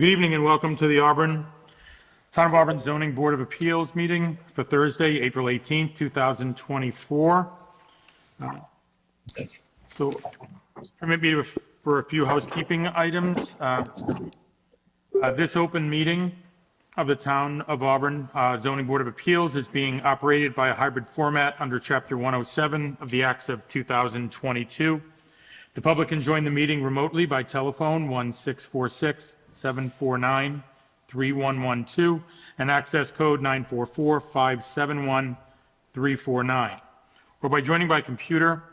Good evening and welcome to the Town of Auburn Zoning Board of Appeals meeting for Thursday, April 18th, 2024. So permit me for a few housekeeping items. This open meeting of the Town of Auburn Zoning Board of Appeals is being operated by a hybrid format under Chapter 107 of the Acts of 2022. The public can join the meeting remotely by telephone 1-646-749-3112 and access code 944-571-349, or by joining by computer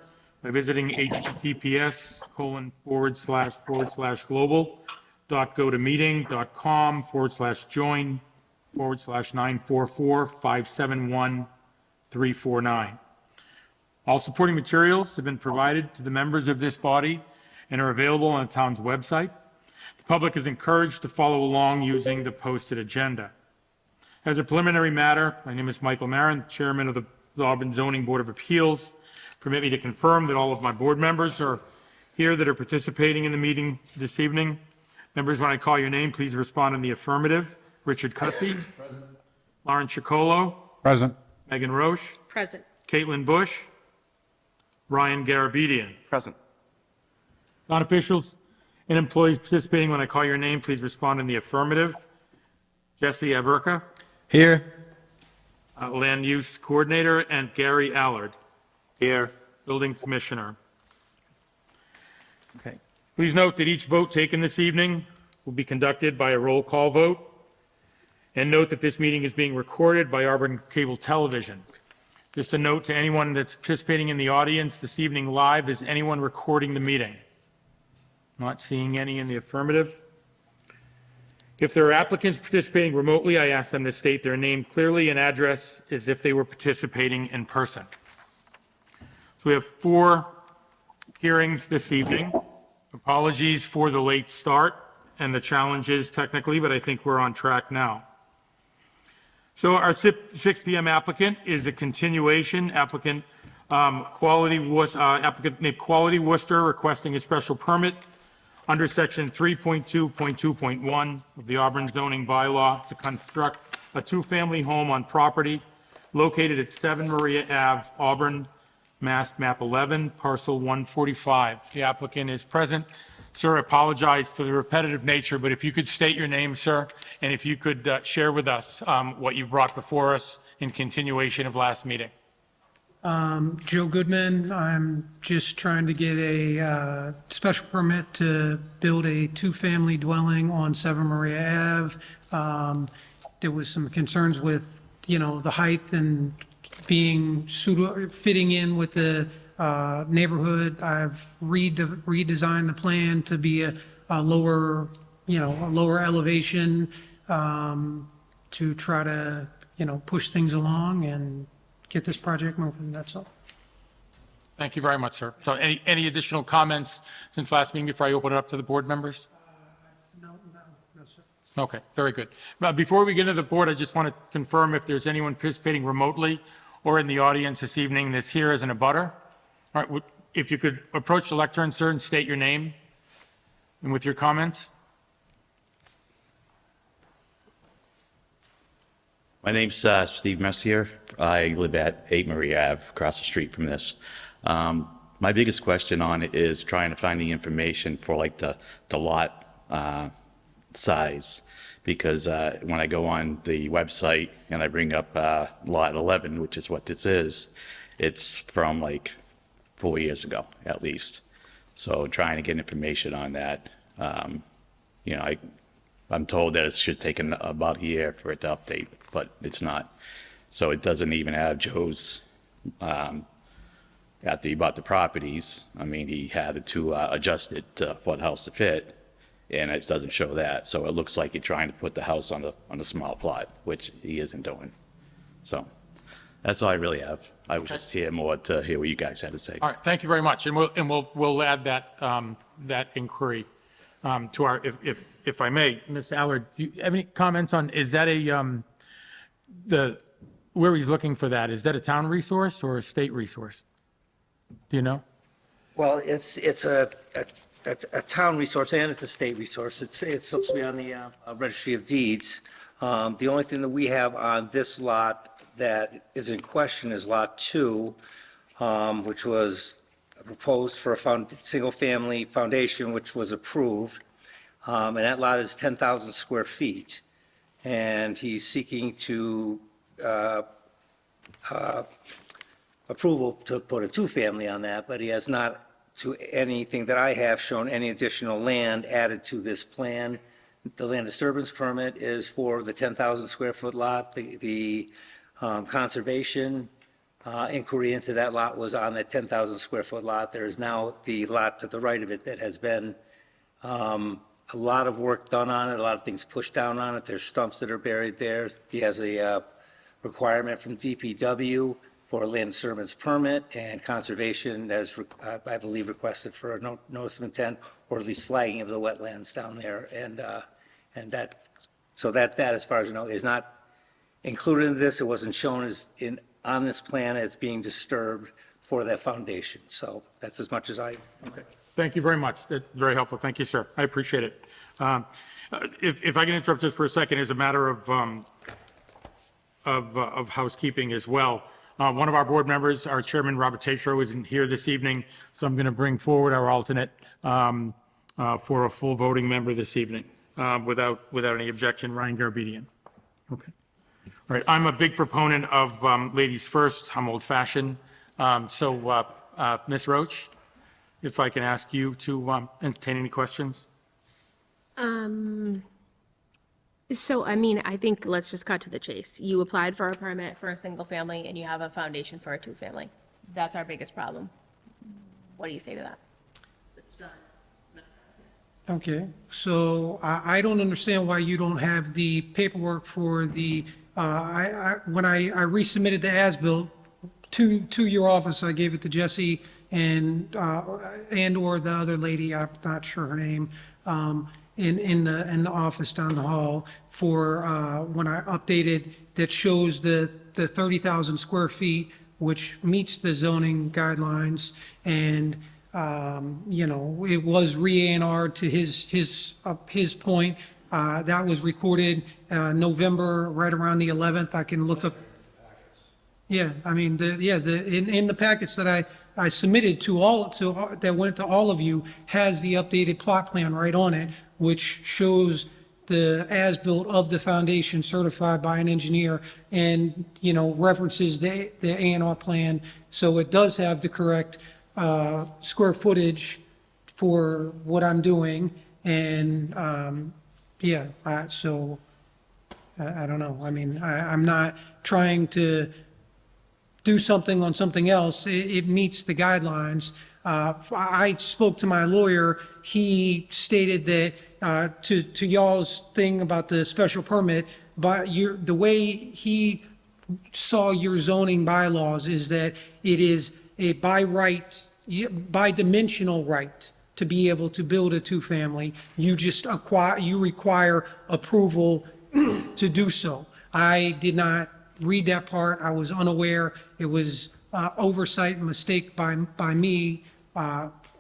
by visiting https://global.gotomeeting.com/join/944-571-349. All supporting materials have been provided to the members of this body and are available on the town's website. The public is encouraged to follow along using the posted agenda. As a preliminary matter, my name is Michael Marin, Chairman of the Auburn Zoning Board of Appeals. Permit me to confirm that all of my board members are here that are participating in the meeting this evening. Members, when I call your name, please respond in the affirmative. Richard Cussy. Present. Lauren Chicolo. Present. Megan Roche. Present. Caitlin Bush. Ryan Garabedian. Present. Non-officials and employees participating, when I call your name, please respond in the affirmative. Jesse Averka, Here. Land Use Coordinator, and Gary Allard, Here. Building Commissioner. Okay. Please note that each vote taken this evening will be conducted by a roll call vote. And note that this meeting is being recorded by Auburn Cable Television. Just a note to anyone that's participating in the audience this evening live, is anyone recording the meeting? Not seeing any in the affirmative. If there are applicants participating remotely, I ask them to state their name clearly and address as if they were participating in person. So we have 4 hearings this evening. Apologies for the late start and the challenges technically, but I think we're on track now. So our 6 p.m. applicant is a continuation. Applicant named Quality Worcester, requesting a special permit under section 3.2.2.1 of the Auburn zoning bylaw to construct a 2-family home on property located at 7 Maria Ave, Auburn, Mass. Map 11, parcel 145. The applicant is present. Sir, I apologize for the repetitive nature, but if you could state your name, sir, and if you could share with us what you've brought before us in continuation of last meeting. Joe Goodman. I'm just trying to get a special permit to build a 2-family dwelling on 7 Maria Ave. There was some concerns with, the height and being fitting in with the neighborhood. I've redesigned the plan to be a lower, a lower elevation to try to, push things along and get this project moving. That's all. Thank you very much, sir. So any additional comments since last meeting before I open it up to the board members? No, sir. Okay, very good. Before we get into the board, I just want to confirm if there's anyone participating remotely or in the audience this evening that's here as an abutter. All right, if you could approach the lectern, sir, and state your name and with your comments. My name's Steve Messier. I live at 8 Maria Ave, across the street from this. My biggest question on it is trying to find the information for like the lot size, because when I go on the website and I bring up lot 11, which is what this is, it's from like 4 years ago at least. So trying to get information on that. I'm told that it should take about a year for it to update, but it's not. So it doesn't even have Joe's, after he bought the properties, I mean, he had to adjust it for the house to fit, and it doesn't show that. So it looks like he's trying to put the house on a small plot, which he isn't doing. So that's all I really have. I was just here more to hear what you guys had to say. All right, thank you very much, and we'll add that inquiry to our, if I may. Mr. Allard, do you have any comments on, is that where he's looking for that, is that a town resource or a state resource? Do you know? Well, it's a a town resource and it's a state resource. It's supposed to be on the Registry of Deeds. The only thing that we have on this lot that is in question is Lot 2, which was proposed for a single-family foundation, which was approved. And that lot is 10,000 square feet. And he's seeking to approval to put a two-family on that, but he has not, to anything that I have, shown any additional land added to this plan. The land disturbance permit is for the 10,000 square foot lot. The conservation inquiry into that lot was on that 10,000 square foot lot. There is now the lot to the right of it that has been a lot of work done on it, a lot of things pushed down on it. There's stumps that are buried there. He has a requirement from DPW for a land disturbance permit, and conservation has, I believe, requested for a notice of intent, or at least flagging of the wetlands down there. And that, so that, as far as I know, is not included in this. It wasn't shown as on this plan as being disturbed for that foundation. So that's as much as I. Okay. Thank you very much. That's very helpful. Thank you, sir. I appreciate it. If I can interrupt just for a second, as a matter of housekeeping as well. One of our board members, our chairman, Robert Tatro, isn't here this evening, so I'm going to bring forward our alternate for a full voting member this evening, without any objection, Ryan Garabedian. Okay. All right. I'm a big proponent of ladies first. I'm old-fashioned. So, Ms. Roach, if I can ask you to entertain any questions? So, I mean, I think let's just cut to the chase. You applied for a permit for a single family and you have a foundation for a two-family. That's our biggest problem. What do you say to that? Okay, so I don't understand why you don't have the paperwork for the, when I resubmitted the as-built to your office, I gave it to Jesse and/or the other lady, I'm not sure her name, in the office down the hall for, when I updated, that shows the 30,000 square feet, which meets the zoning guidelines, and, you know, it was re-A&R to his point. That was recorded, November, right around the 11th. I can look up. Yeah, I mean, in the packets that I submitted that went to all of you, has the updated plot plan right on it, which shows the as-built of the foundation certified by an engineer and, you know, references the A&R plan. So it does have the correct square footage for what I'm doing. And, so I don't know. I mean, I'm not trying to do something on something else. It meets the guidelines. I spoke to my lawyer. He stated that to y'all's thing about the special permit, but the way he saw your zoning bylaws is that it is a by dimensional right to be able to build a two-family. You require approval to do so. I did not read that part. I was unaware. It was oversight and mistake by me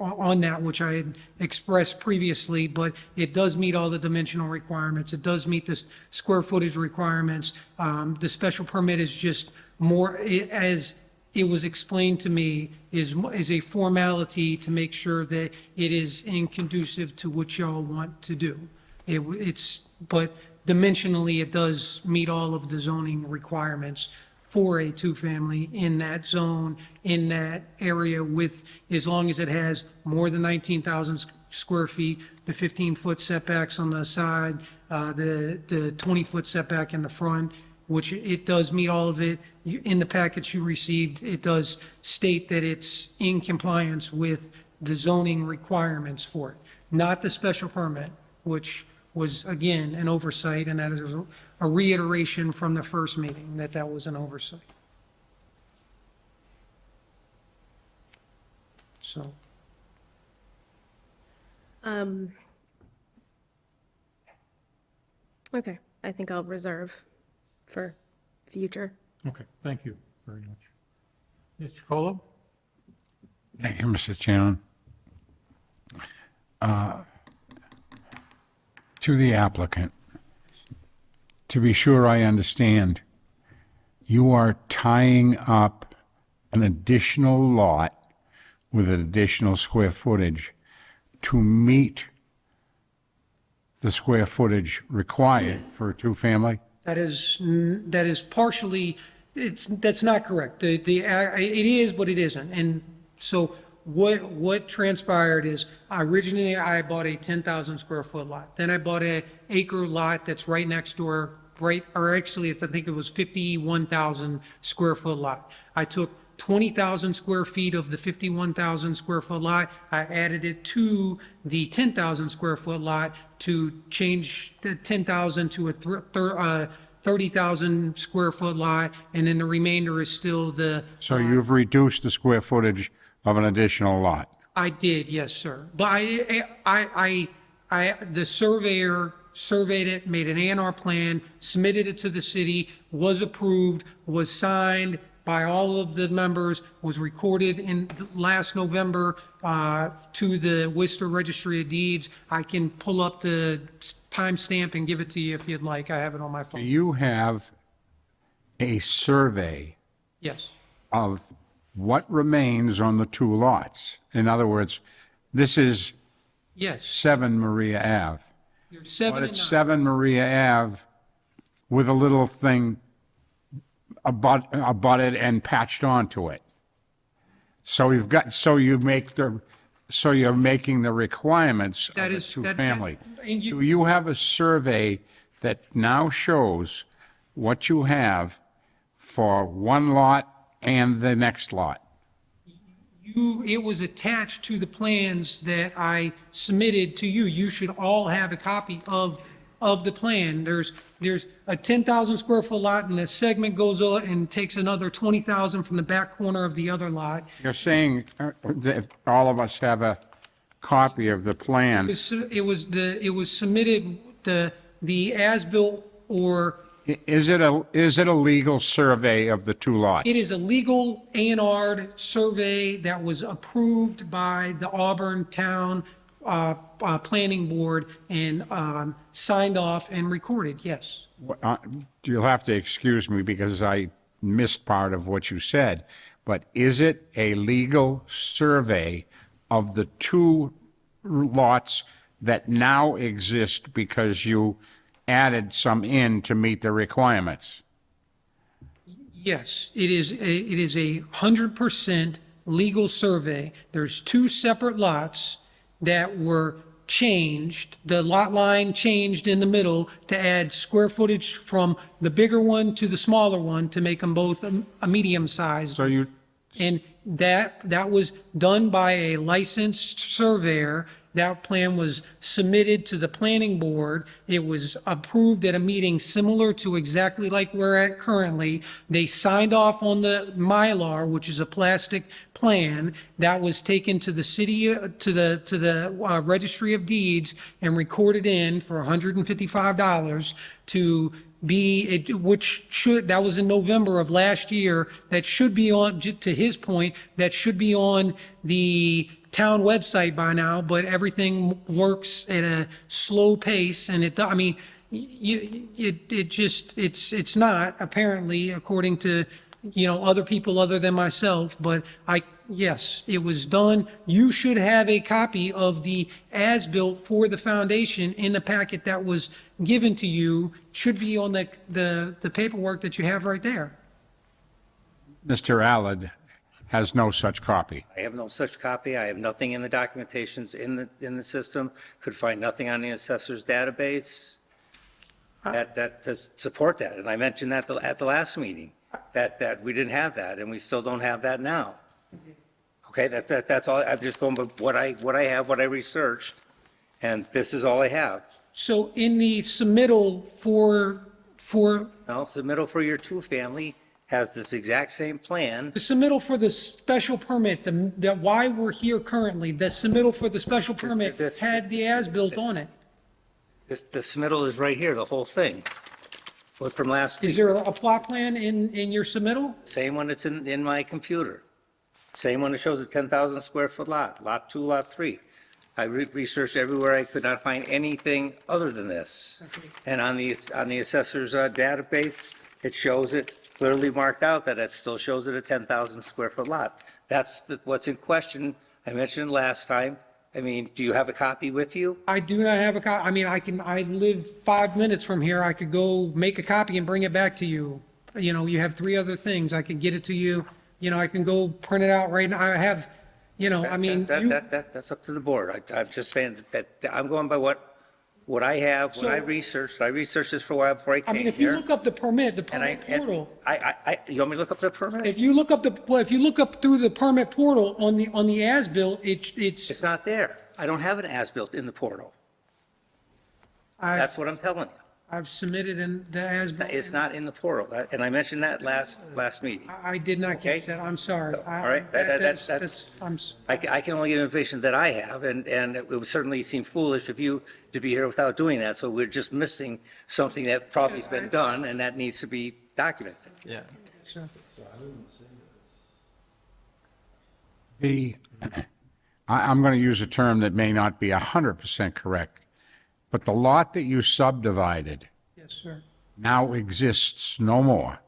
on that, which I had expressed previously, but it does meet all the dimensional requirements. It does meet the square footage requirements. The special permit is just more, as it was explained to me, is a formality to make sure that it is conducive to what y'all want to do. But dimensionally, it does meet all of the zoning requirements for a two-family in that zone, in that area with, as long as it has more than 19,000 square feet, the 15-foot setbacks on the side, the 20-foot setback in the front, which it does meet all of it. In the package you received, it does state that it's in compliance with the zoning requirements for it, not the special permit, which was, again, an oversight, and that is a reiteration from the first meeting, that was an oversight. So, Okay, I think I'll reserve for future. Okay, thank you very much. Mr. Chacolo? Thank you, Mr. Chairman. To the applicant, to be sure I understand, you are tying up an additional lot with an additional square footage to meet the square footage required for a two-family? That is partially, that's not correct. It is, but it isn't. And so what transpired is originally I bought a 10,000 square foot lot. Then I bought a acre lot that's right next door, or actually I think it was 51,000 square foot lot. I took 20,000 square feet of the 51,000 square foot lot. I added it to the 10,000 square foot lot to change the 10,000 to a 30,000 square foot lot, and then the remainder is still the. So you've reduced the square footage of an additional lot? I did, yes, sir. But the surveyor surveyed it, made an A&R plan, submitted it to the city, was approved, was signed by all of the members, was recorded in last November to the Worcester Registry of Deeds. I can pull up the timestamp and give it to you if you'd like. I have it on my Do phone. you have a survey Yes, of what remains on the two lots? In other words, this is yes. 7 Maria Ave, There's but 7 and it's 9. 7 Maria Ave with a little thing abutted and patched onto it. So you're making the requirements of That a is- that- two-family. and you- Do you have a survey that now shows what you have for one lot and the next lot? It was attached to the plans that I submitted to you. You should all have a copy of the plan. There's a 10,000 square foot lot, and a segment goes on and takes another 20,000 from the back corner of the other lot. You're saying that all of us have a copy of the plan. It was submitted, the as-built, or Is it a legal survey of the two lots? it is a legal A&R survey that was approved by the Auburn Town Planning Board and signed off and recorded, yes. You'll have to excuse me because I missed part of what you said, but is it a legal survey of the two lots that now exist because you added some in to meet the requirements? Yes, it is a 100% legal survey. There's two separate lots that were changed. The lot line changed in the middle to add square footage from the bigger one to the smaller one to make them both a medium size. So you, And that was done by a licensed surveyor. That plan was submitted to the planning board. It was approved at a meeting similar to exactly like we're at currently. They signed off on the Mylar, which is a plastic plan. That was taken to the city, to the Registry of Deeds and recorded in for $155 to be, that was in November of last year. That should be on, to his point, that should be on the town website by now, but everything works at a slow pace, and it's not, apparently, according to, other people other than myself, but yes, it was done. You should have a copy of the as-built for the foundation in the packet that was given to you. Should be on the paperwork that you have right there. Mr. Allard has no such copy. I have no such copy. I have nothing in the documentations in the system. Could find nothing on the assessor's database that to support that. And I mentioned that at the last meeting, that we didn't have that, and we still don't have that now. Okay, that's all. I'm just going by what I have, what I researched, and this is all I have. So in the submittal for Now, submittal for your two-family has this exact same plan. the submittal for the special permit, why we're here currently, the submittal for the special permit This- had the as-built on it. The submittal is right here, the whole thing. Was from last Is week. there a plot plan in your submittal? Same one that's in my computer. Same one that shows a 10,000 square foot lot, lot 2, lot 3. I researched everywhere, I could not find anything other than this. And on the assessor's database, it shows it clearly marked out that it still shows it a 10,000 square foot lot. That's what's in question. I mentioned it last time. I mean, do you have a copy with you? I do not have a I mean, I live 5 minutes from here. I could go make a copy and bring it back to you. You know, you have 3 other things. I could get it to you. You know, I can go print it out right now. I have, you know, I mean, you, That's up to the board. I'm just saying that I'm going by what I have, what I So- researched. I researched this for a while before I I came mean, if you here. look up the permit And I, portal, you want me to look up the permit? if you look up if you look up through the permit portal on the as-built, it's, It's not there. I don't have an as-built in the portal. I, That's what I'm telling you. I've submitted in the as-built. It's not in the portal. And I mentioned that last meeting. I did not Okay. catch that. I'm sorry. All right, that's- I can only get information that I have, and it would certainly seem foolish of you to be here without doing that. So we're just missing something that probably has been done, and that needs to be documented. Yeah. I'm going to use a term that may not be 100% correct, but the lot that you subdivided Yes, sir. now exists no more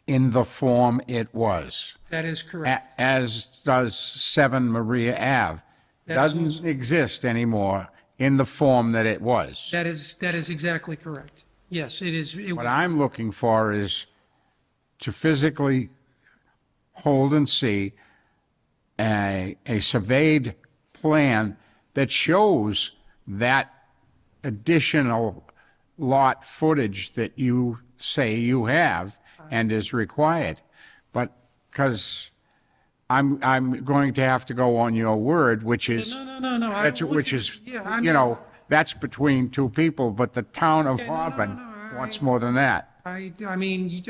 in the form it was, That is correct. as does 7 Maria Ave. That's Doesn't exist anymore in the form that it was. That is exactly correct. Yes, it is. What I'm looking for is to physically hold and see a surveyed plan that shows that additional lot footage that you say you have and is required. But, because I'm going to have to go on your word, which is, No. I that's, don't want which you- is, yeah, I you mean- know, that's between 2 people, but the town of Okay, no, Auburn no, wants more than that. I mean,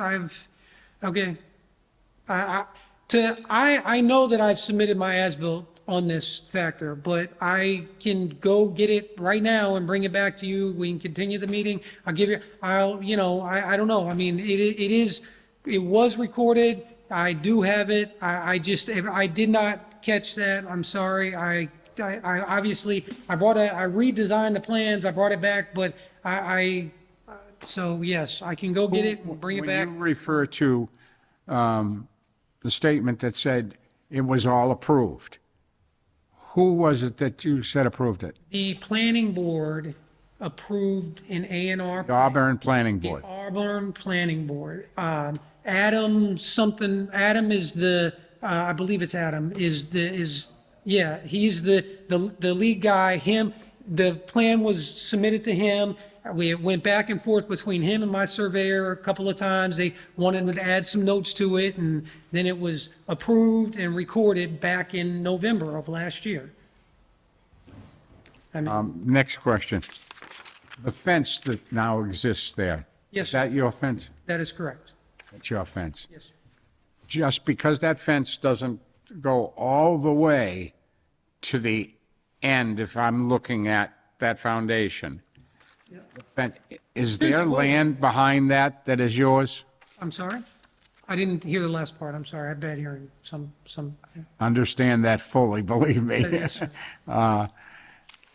okay. I know that I've submitted my as-built on this factor, but I can go get it right now and bring it back to you. We can continue the meeting. I'll give you, you know, I don't know. I mean, it was recorded. I do have it. I did not catch that. I'm sorry. I obviously, I redesigned the plans. I brought it back, but so yes, I can go get it and bring it back. When you refer to the statement that said it was all approved, who was it that you said approved it? The planning board approved an A&R. The Auburn Planning The Board. Auburn Planning Board. Adam is the, I believe it's Adam, yeah, he's the lead guy. The plan was submitted to him. We went back and forth between him and my surveyor a couple of times. They wanted to add some notes to it, and then it was approved and recorded back in November of last year. I mean, Next question. The fence that now exists there. Yes, Is that your fence? that is correct. That's your fence. Yes. Just because that fence doesn't go all the way to the end, if I'm looking at that foundation, the fence- is there land behind that that is yours? I'm sorry? I didn't hear the last part. I'm sorry. I had bad hearing. Understand that fully, believe me. Yes.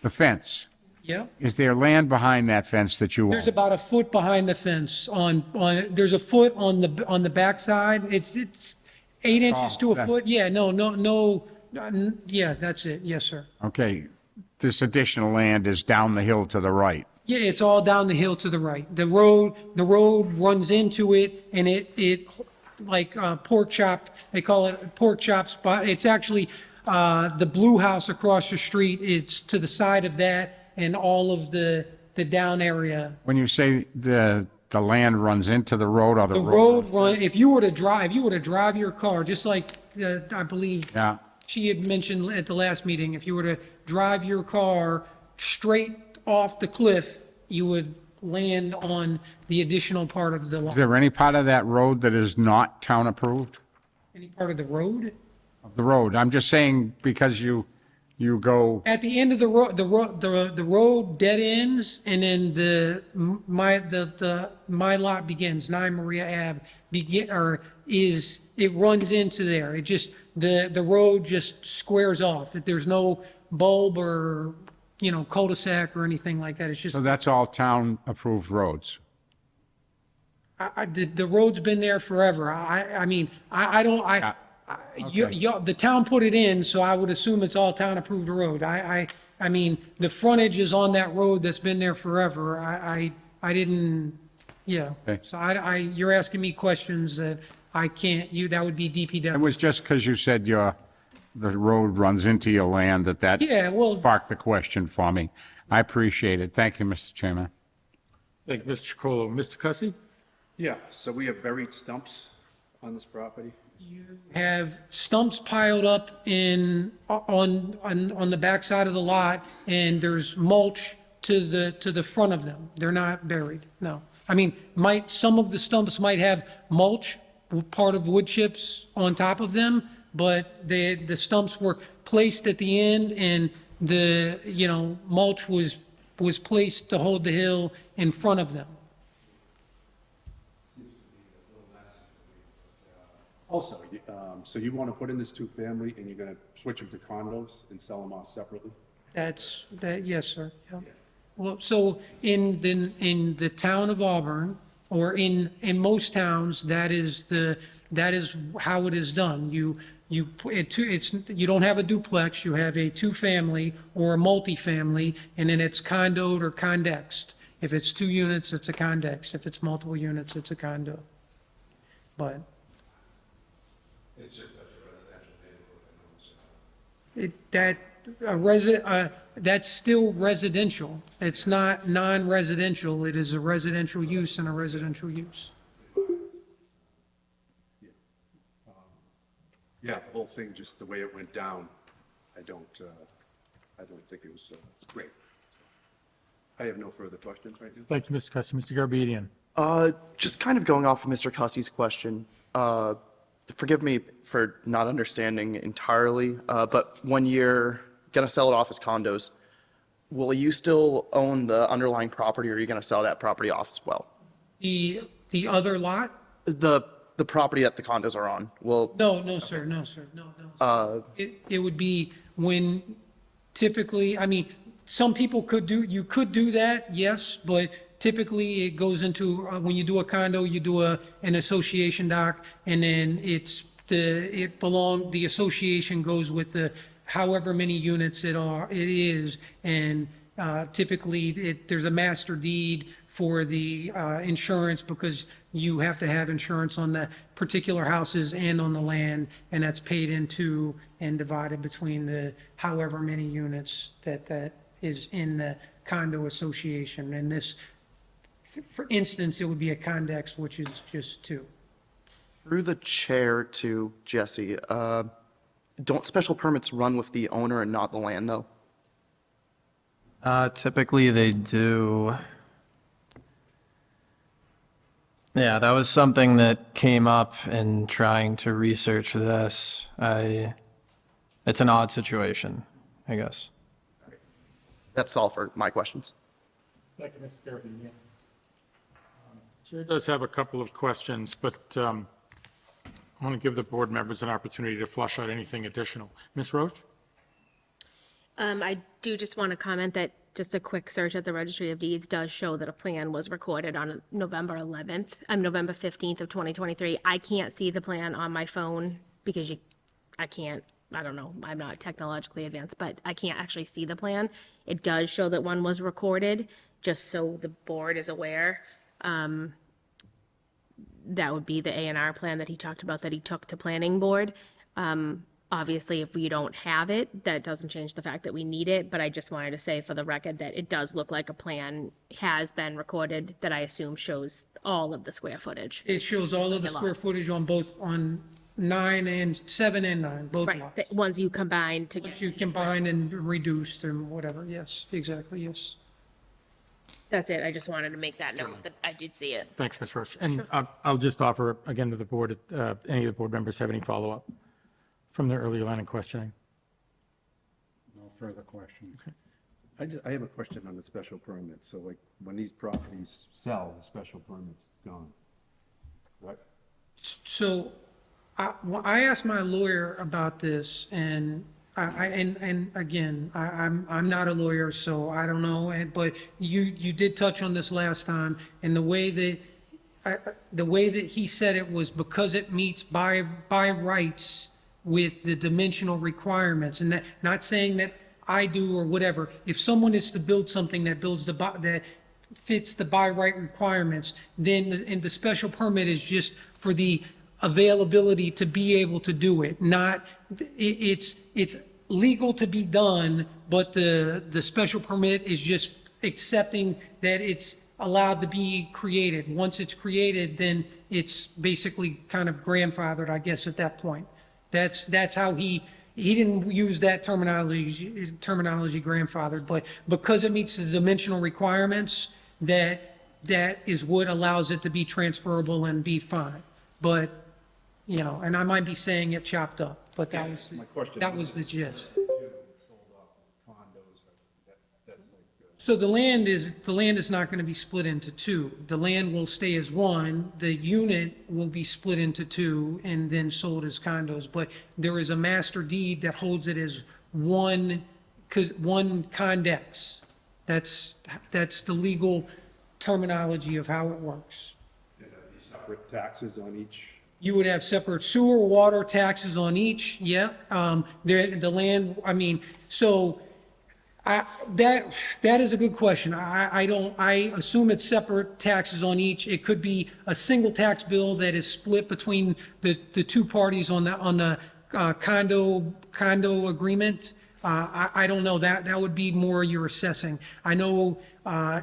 The fence, Yeah. is there land behind that fence that you own? There's about a foot behind the fence there's a foot on the backside. It's 8 inches to a that- foot. Yeah, no, yeah, that's it. Yes, sir. Okay, this additional land is down the hill to the right. Yeah, it's all down the hill to the right. The road runs into it and it like pork chop, they call it pork chop spot. It's actually the blue house across the street. It's to the side of that and all of the down area. When you say the land runs into the road or the The road? road run, if you were to drive your car, just like I believe Yeah, she had mentioned at the last meeting, if you were to drive your car straight off the cliff, you would land on the additional part of the is lot. there any part of that road that is not town approved? Any part of the road? The road, I'm just saying because you go, At the end of the road, the road dead ends, and then my lot begins, 9 Maria Ave, it runs into there. It just, the road just squares off. There's no bulb or cul-de-sac or anything like that. It's just, So that's all town-approved roads? the road's been there forever. I mean, I don't, the town put it in, so I would assume it's all town-approved road. I mean, the frontage is on that road that's been there forever. I didn't, yeah. Okay. So you're asking me questions that I can't, that would be It DPW. was just because you said the road runs into your land that Yeah, well- sparked the question for me. I appreciate it. Thank you, Mr. Chairman. Thank you, Mr. Chacolo. Mr. Cussy? Yeah, so we have buried stumps on this property? Have stumps piled up on the backside of the lot, and there's mulch to the front of them. They're not buried, no. I mean, some of the stumps might have mulch, part of wood chips on top of them, but the stumps were placed at the end, and mulch was placed to hold the hill in front of them. Also, so you want to put in this two-family and you're going to switch them to condos and sell them off separately? Yes, sir, yeah. Well, so in the town of Auburn, or in most towns, that is how it is done. You don't have a duplex, you have a two-family or a multifamily, and then it's condoed or condexed. If it's 2 units, it's a condex. If it's multiple units, it's a condo. But It's just such a residential neighborhood. that's still residential. It's not non-residential. It is a residential use and a residential use. Yeah, the whole thing, just the way it went down, I don't think it was great. I have no further questions right now. Thank you, Mr. Cussy. Mr. Garabedian? Just kind of going off of Mr. Cussey's question, forgive me for not understanding entirely, but when you're going to sell it off as condos, will you still own the underlying property, or are you going to sell that property off as well? The other lot? The property that the condos are on, will, No, sir, no. It would be when typically, I mean, some people you could do that, yes, but typically it goes into, when you do a condo, you do an association doc, and then the association goes with the, however many units it is, and typically there's a master deed for the insurance, because you have to have insurance on the particular houses and on the land, and that's paid into and divided between the however many units that is in the condo association. And this, for instance, it would be a condex, which is just 2. through the chair to Jesse, don't special permits run with the owner and not the land, though? Typically they do. Yeah, that was something that came up in trying to research this. It's an odd situation, I guess. That's all for my questions. Thank you, Mr. Garabedian. Chair does have a couple of questions, but I want to give the board members an opportunity to flush out anything additional. Ms. Roach? I do just want to comment that just a quick search at the Registry of Deeds does show that a plan was recorded on November 15th of 2023. I can't see the plan on my phone because I don't know, I'm not technologically advanced, but I can't actually see the plan. It does show that one was recorded, just so the board is aware. That would be the A&R plan that he talked about that he took to planning board. Obviously, if we don't have it, that doesn't change the fact that we need it, but I just wanted to say for the record that it does look like a plan has been recorded that I assume shows all of the square footage. It shows all of the square footage on 7 and 9, both Right, lots. the ones you combine to Once get. you combine and reduced and whatever, yes, exactly, yes. That's it, I just wanted to make that note that I did see it. Thanks, Ms. Roach. And I'll just offer again to the board, any of the board members have any follow-up from the earlier line of questioning? No further questions. I have a question on the special permit. So like, when these properties sell, the special permit's gone, right? So I asked my lawyer about this, and And again, I'm not a lawyer, so I don't know, but you did touch on this last time, and the way that he said it was because it meets by rights with the dimensional requirements, and that, not saying that I do or whatever. If someone is to build something that that fits the by right requirements, then, and the special permit is just for the availability to be able to do it, not, it's legal to be done, but the special permit is just accepting that it's allowed to be created. Once it's created, then it's basically kind of grandfathered, I guess, at that point. That's how he didn't use that terminology grandfathered, but because it meets the dimensional requirements, that is what allows it to be transferable and be fine. But, you know, and I might be saying it chopped up, but that was the gist. So the land is not going to be split into two. The land will stay as one, the unit will be split into two and then sold as condos. But there is a master deed that holds it as one condex. That's the legal terminology of how it works. Separate taxes on each? You would have separate sewer, water, taxes on each, yeah. The land, I mean, so that is a good question. I assume it's separate taxes on each. It could be a single tax bill that is split between the two parties on the condo agreement. I don't know, that would be more your assessing. I know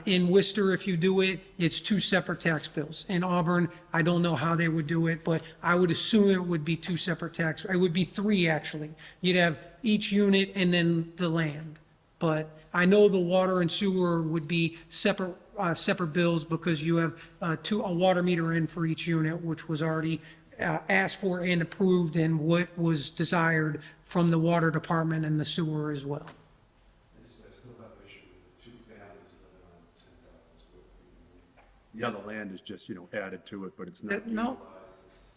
in Worcester, if you do it, it's two separate tax bills. In Auburn, I don't know how they would do it, but I would assume it would be two separate it would be three, actually. You'd have each unit and then the land. But I know the water and sewer would be separate bills because you have a water meter in for each unit, which was already asked for and approved and what was desired from the water department and the sewer as well. The other land is just, added to it, but it's not. No,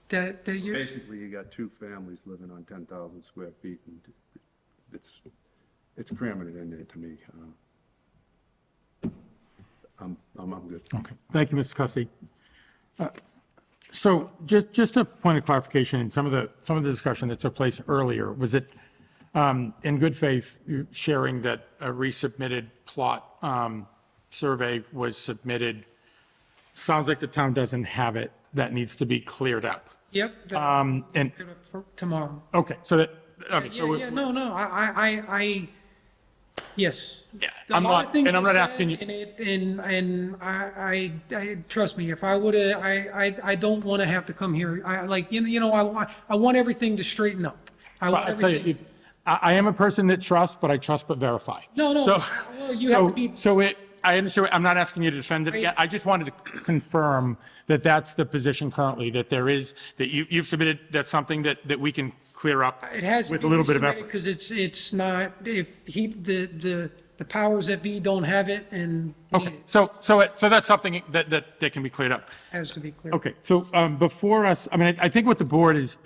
that you're, Basically, you got two families living on 10,000 square feet, and it's cramming it in there to me. I'm good. Okay, thank you, Mr. Cussy. So just a point of clarification, in some of the discussion that took place earlier, was it in good faith you sharing that a resubmitted plot survey was submitted? Sounds like the town doesn't have it. That needs to be cleared up. yep. And, For tomorrow. okay, so that, okay, so. Yeah, no, yes. Yeah, A I'm lot not- of things and I'm were not said, asking you- And I trust me, if I would have, I don't want to have to come here. I want everything to straighten up. I want I'll tell you, everything. I am a person that trusts, but I trust but verify. No, So, well, you have to be- I understand, I'm not asking you to defend it again. I just wanted to confirm that that's the position currently, that there is, that you've submitted, that's something that we can clear up It has to with be a little bit of resubmitted effort. because it's not, if the powers that be don't have it and need Okay, it, so that's something that can be cleared up. has to be clear. Okay, so before us, I mean, I think what the board is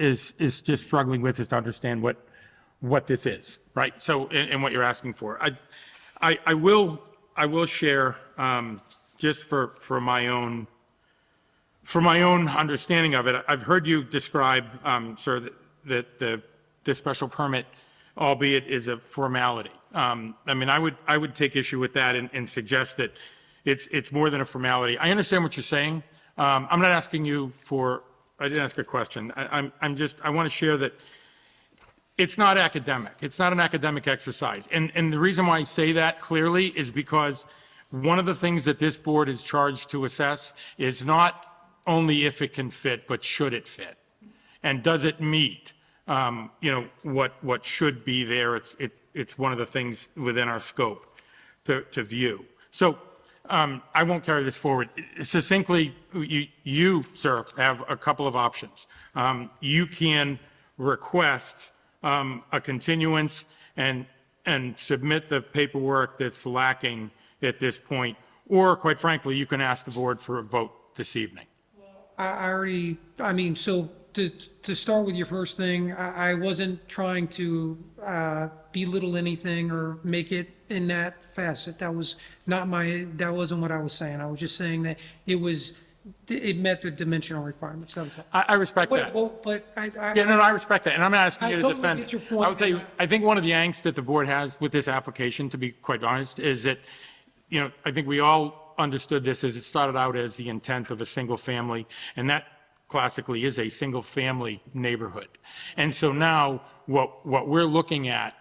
just struggling with is to understand what this is, right? So, and what you're asking for. I will share, just for my own understanding of it. I've heard you describe, sir, that the special permit, albeit is a formality. I mean, I would take issue with that and suggest that it's more than a formality. I understand what you're saying. I'm not asking you for, I didn't ask a question. I want to share that it's not academic. It's not an academic exercise. And the reason why I say that clearly is because one of the things that this board is charged to assess is not only if it can fit, but should it fit? And does it meet, what should be there? It's one of the things within our scope to view. So I won't carry this forward. Succinctly, you, sir, have a couple of options. You can request a continuance and submit the paperwork that's lacking at this point, or quite frankly, you can ask the board for a vote this evening. I already, I mean, so to start with your first thing, I wasn't trying to belittle anything or make it in that facet. That was not that wasn't what I was saying. I was just saying that it met the dimensional requirements. That was all. I respect that. But Yeah, no, I respect that, and I'm not asking I you to totally defend get it. your point. I will tell you, I think one of the angst that the board has with this application, to be quite honest, is that, I think we all understood this as it started out as the intent of a single family, and that classically is a single family neighborhood. And so now, what we're looking at,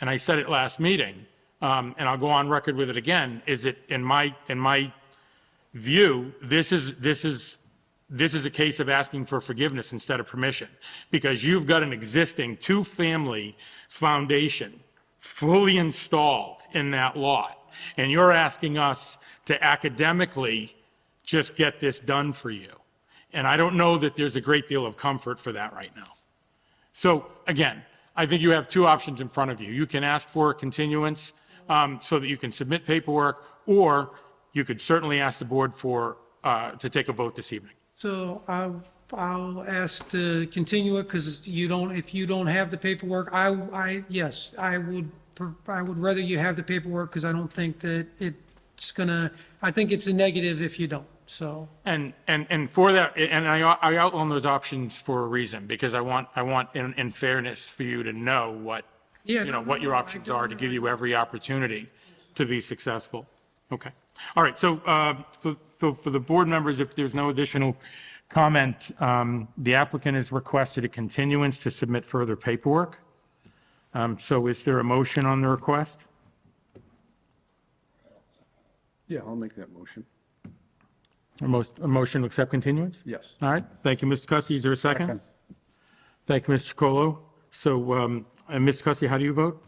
and I said it last meeting, and I'll go on record with it again, is that in my view, this is a case of asking for forgiveness instead of permission, because you've got an existing two-family foundation fully installed in that lot, and you're asking us to academically just get this done for you. And I don't know that there's a great deal of comfort for that right now. So again, I think you have two options in front of you. You can ask for a continuance so that you can submit paperwork, or you could certainly ask the board to take a vote this evening. So I'll ask to continue it because if you don't have the paperwork, yes, I would rather you have the paperwork because I don't think that I think it's a negative if you don't, so. And for that, and I outline those options for a reason, because I want in fairness for you to know what your options are, to give you every opportunity to be successful. Okay. All right. So for the board members, if there's no additional comment, the applicant has requested a continuance to submit further paperwork. So is there a motion on the request? Yeah, I'll make that motion. A motion to accept continuance? Yes. All right. Thank you, Mr. Cussy. Is there a second? Thank you, Mr. Chacolo. So, Mr. Cussy, how do you vote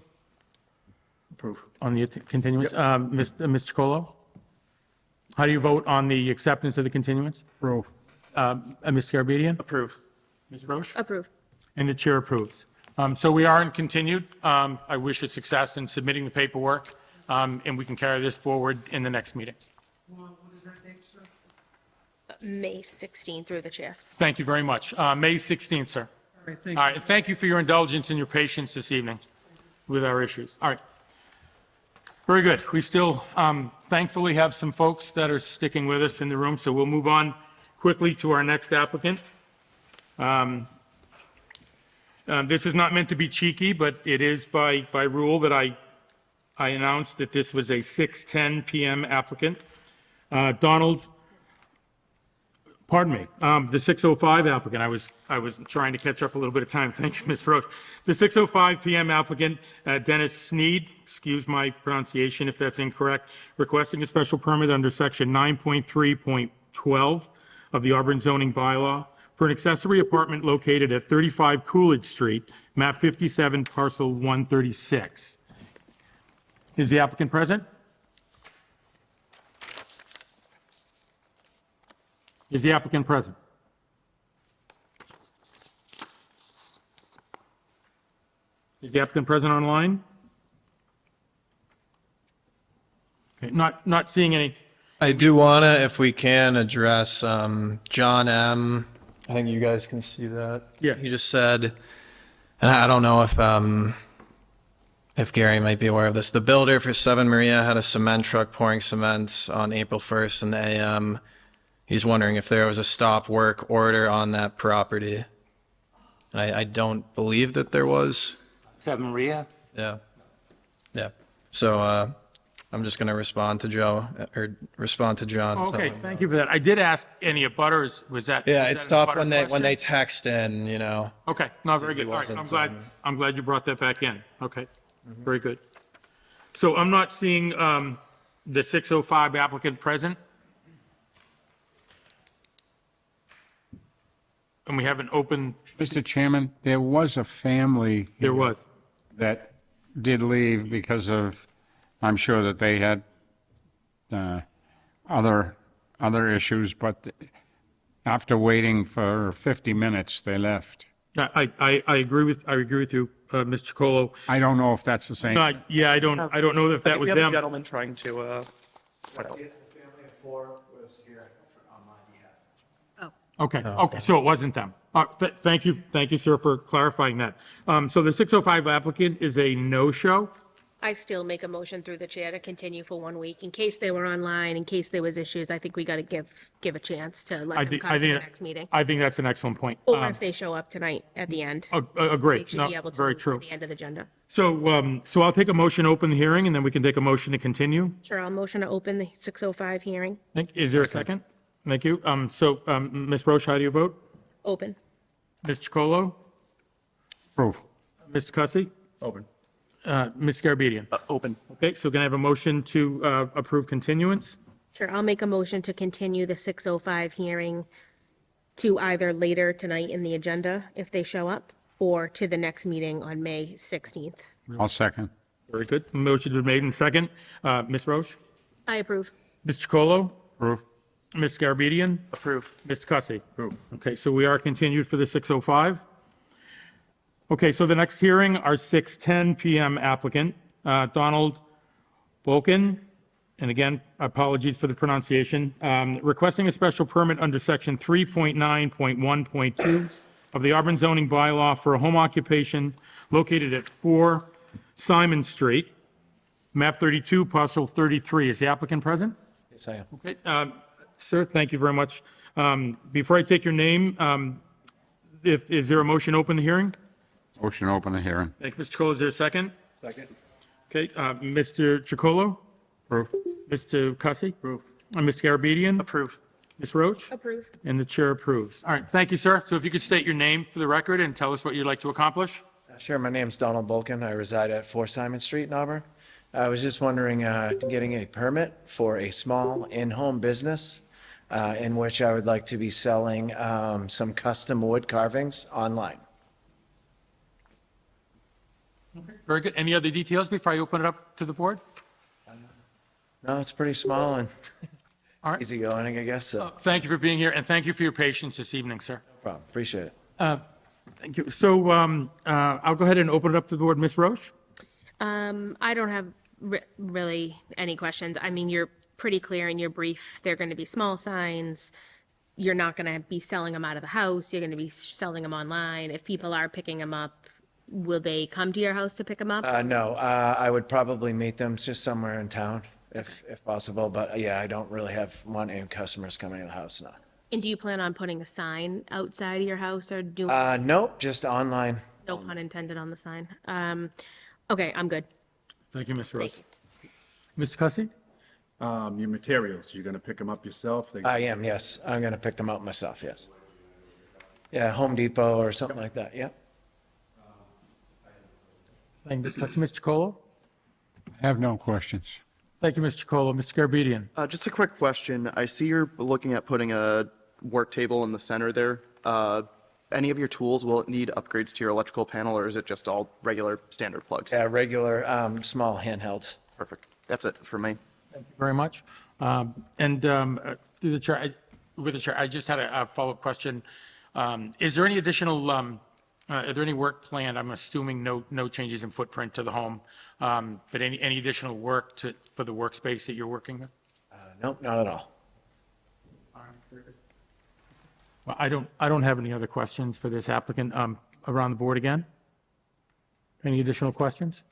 Approve. on the continuance? Mr. Chacolo? How do you vote on the acceptance of the continuance? Approve. Mr. Garabedian? Approve. Ms. Roche? Approve. And the chair approves. So we are in continued. I wish you success in submitting the paperwork, and we can carry this forward in the next meeting. What is that date, sir? May 16th through the chair. Thank you very much. May 16th, sir. All right, thank All you. right, thank you for your indulgence and your patience this evening with our issues. All right. Very good. We still thankfully have some folks that are sticking with us in the room, so we'll move on quickly to our next applicant. This is not meant to be cheeky, but it is by rule that I announced that this was a 6:10 PM applicant. Donald, pardon me, the 6:05 applicant. I was trying to catch up a little bit of time. Thank you, Ms. Roach. The 6:05 PM applicant, Dennis Sneed, excuse my pronunciation if that's incorrect, requesting a special permit under section 9.3.12 of the Auburn zoning bylaw for an accessory apartment located at 35 Coolidge Street, map 57, parcel 136. Is the applicant present? Is the applicant present? Is the applicant present online? Okay, not seeing any. I do want to, if we can, address John M. I think you guys can see that. Yeah. He just said, and I don't know if Gary might be aware of this, the builder for 7 Maria had a cement truck pouring cement on April 1st in the AM. He's wondering if there was a stop work order on that property. And I don't believe that there was. 7 Maria? Yeah. Yeah. So I'm just going to respond to Joe, or respond to John. and tell Okay, him. thank you for that. I did ask any abutters, was that? Yeah, was it's that an tough abutter when they question? text in, you know. Okay, no, very he good. All right, wasn't, I'm glad you brought that back in. Okay, very good. So I'm not seeing the 6:05 applicant present. And we have an open, Mr. Chairman, there was a family. there was. That did leave because of, I'm sure that they had other issues, but after waiting for 50 minutes, they left. I agree with you, Mr. Chacolo. I don't know if that's the same. No, yeah, I don't know if that was We have a them. gentleman trying to, Oh, Okay, okay, so it wasn't them. Thank you, sir, for clarifying that. So the 605 applicant is a no-show? I still make a motion through the chair to continue for 1 week in case they were online, in case there was issues. I think we got to give a chance to I let them think, come to the next meeting. I think that's an excellent point. Or if they show up tonight at the end, they Agreed, should no, be able to very move to true. the end of the agenda. So I'll take a motion to open the hearing, and then we can take a motion to continue. Sure, I'll motion to open the 6:05 hearing. Is there a second? Thank you. Ms. Roche, how do you vote? Open. Ms. Chacolo? Approve. Mr. Cussy? Open. Ms. Garabedian? Open. Okay, so can I have a motion to approve continuance? Sure, I'll make a motion to continue the 6:05 hearing to either later tonight in the agenda, if they show up, or to the next meeting on May 16th. I'll second. Very good. Motion's been made and second. Ms. Roche? I approve. Mr. Chacolo? Approve. Ms. Garabedian? Approve. Mr. Cussy? Okay, so we are continued for the 6:05. Okay, so the next hearing, our 6:10 PM applicant, Donald Bolkin, and again, apologies for the pronunciation, requesting a special permit under section 3.9.1.2 of the Auburn zoning bylaw for a home occupation located at 4 Simon Street, map 32, parcel 33. Is the applicant present? Yes, I am. Okay, sir, thank you very much. Before I take your name, is there a motion to open the hearing? Motion to open the hearing. Thank you, Mr. Chacolo. Is there a second? Second. Okay, Mr. Chacolo? Approve. Mr. Cussy? Approve. Ms. Garabedian? Approve. Ms. Roach? Approve. And the chair approves. All right, thank you, sir. So if you could state your name for the record and tell us what you'd like to accomplish? Sure, my name's Donald Bolkin. I reside at 4 Simon Street in Auburn. I was just wondering, getting a permit for a small in-home business in which I would like to be selling some custom wood carvings online. Very good. Any other details before I open it up to the board? No, it's pretty small and All right. easygoing, I guess, so, Thank you for being here, and thank you for your patience this evening, sir. no problem. Appreciate it. Thank you. So I'll go ahead and open it up to the board. Ms. Roche? I don't have really any questions. I mean, you're pretty clear in your brief. They're going to be small signs. You're not going to be selling them out of the house. You're going to be selling them online. If people are picking them up, will they come to your house to pick them up? No, I would probably meet them just somewhere in town if possible, but yeah, I don't really want any customers coming to the house, no. And do you plan on putting a sign outside of your house or doing, Nope, just online. no pun intended on the sign? Okay, I'm good. Thank you, Ms. Roche. Thank Mr. Cussy? Your materials, you're going to pick them up yourself? I am, yes. I'm going to pick them up myself, yes. Yeah, Home Depot or something like that, yeah. Thank you, Ms. Cussy. Mr. Chacolo? I have no questions. Thank you, Mr. Chacolo. Mr. Garabedian? Just a quick question. I see you're looking at putting a work table in the center there. Any of your tools, will it need upgrades to your electrical panel, or is it just all regular standard plugs? Yeah, regular, small handhelds. Perfect. That's it for me. Thank you very much. And through the chair, with the chair, I just had a follow-up question. Is there any additional, are there any work planned? I'm assuming no changes in footprint to the home, but any additional work for the workspace that you're working with? Nope, not at all. Well, I don't have any other questions for this applicant. Around the board again? Any additional questions?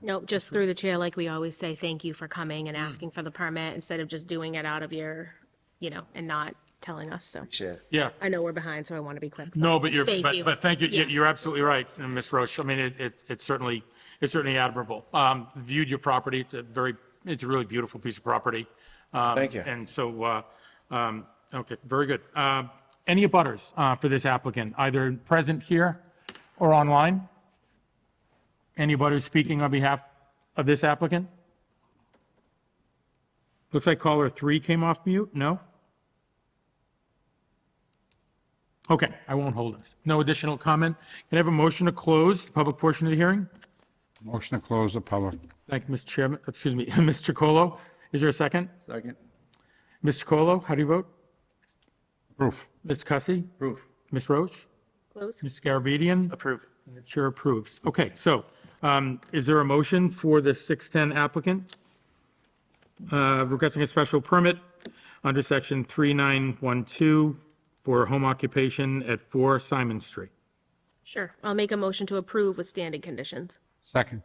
No, just through the chair, like we always say, thank you for coming and asking for the permit instead of just doing it out of your, and not telling us, so. Shit. Yeah. I know we're behind, so I want to be quick. No, but Thank you. but thank you. Yeah. You're absolutely right, Ms. Roche. I mean, it's certainly admirable. Viewed your property. It's a really beautiful piece of property. Thank you. And so, okay, very good. Any abutters for this applicant, either present here or online? Any abutters speaking on behalf of this applicant? Looks like caller 3 came off mute. No? Okay, I won't hold this. No additional comment. Can I have a motion to close the public portion of the hearing? Motion to close the public. Thank you, Mr. Chairman. Excuse me, Mr. Chacolo. Is there a second? Second. Mr. Chacolo, how do you vote? Approve. Ms. Cussy? Approve. Ms. Roach? Close. Ms. Garabedian? Approve. And the chair approves. Okay, so is there a motion for the 610 applicant requesting a special permit under section 3912 for home occupation at 4 Simon Street. Sure. I'll make a motion to approve with standing conditions. Second.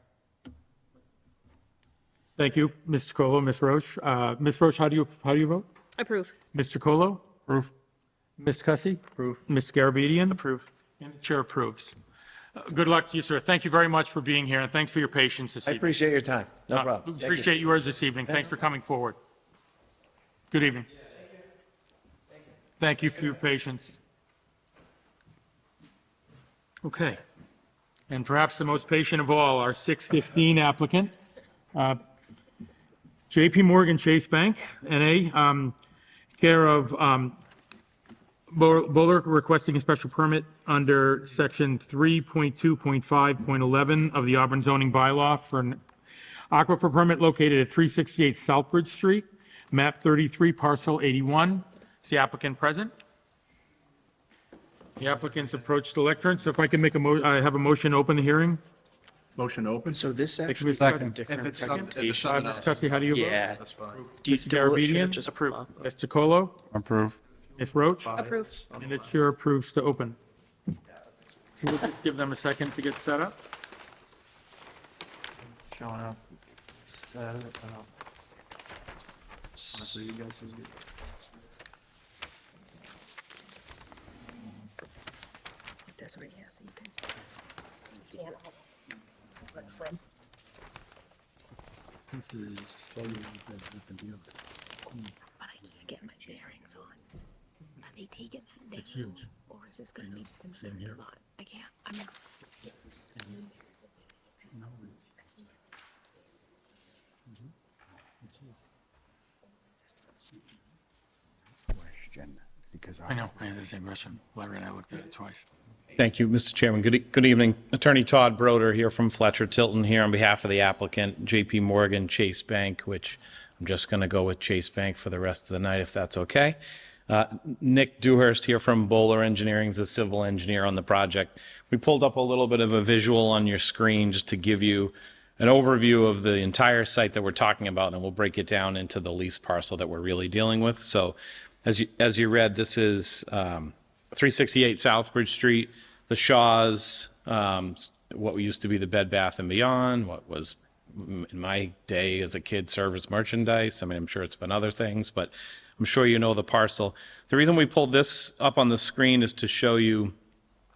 Thank you, Mr. Colo, Ms. Roche. Ms. Roche, how do you vote? Approve. Mr. Colo? Approve. Ms. Cussy? Approve. Ms. Garabedian? Approve. And the chair approves. Good luck to you, sir. Thank you very much for being here, and thanks for your patience this I evening. appreciate your time. No problem. Appreciate yours this evening. Thanks for coming forward. Good evening. Thank you for your patience. Okay. And perhaps the most patient of all, our 615 applicant, JP Morgan Chase Bank, NA, care of Bowler requesting a special permit under section 3.2.5.11 of the Auburn zoning bylaw for an aquifer permit located at 368 Southbridge Street, map 33, parcel 81. Is the applicant present? The applicant's approached the lectern, so if I can make I have a motion to open the hearing? Motion open? So this Thank you, actually. Ms. Cussy. If it's sub, if it's sub, Ms. Cussy, how do you vote? Yeah. that's fine. Mr. Garabedian? Just approve. Mr. Colo? Approve. Ms. Roach? Approve. And the chair approves to open. We'll just give them a second to get set up. Showing up. So you guys is good. This right here, so you can see. This is. But I can't get my bearings on. Are they taking that down? It's huge. Or is this gonna be just in Same here. lot? I can't, I'm not. I know, I had the same question. Larry and I looked at it twice. Thank you, Mr. Chairman. Good evening. Attorney Todd Broder here from Fletcher Tilton here on behalf of the applicant, JP Morgan Chase Bank, which I'm just going to go with Chase Bank for the rest of the night, if that's okay. Nick Dewhurst here from Bowler Engineering is a civil engineer on the project. We pulled up a little bit of a visual on your screen just to give you an overview of the entire site that we're talking about, and then we'll break it down into the lease parcel that we're really dealing with. So as you read, this is 368 Southbridge Street, the Shaws, what used to be the Bed Bath & Beyond, what was in my day as a kid Service Merchandise. I mean, I'm sure it's been other things, but I'm sure you know the parcel. The reason we pulled this up on the screen is to show you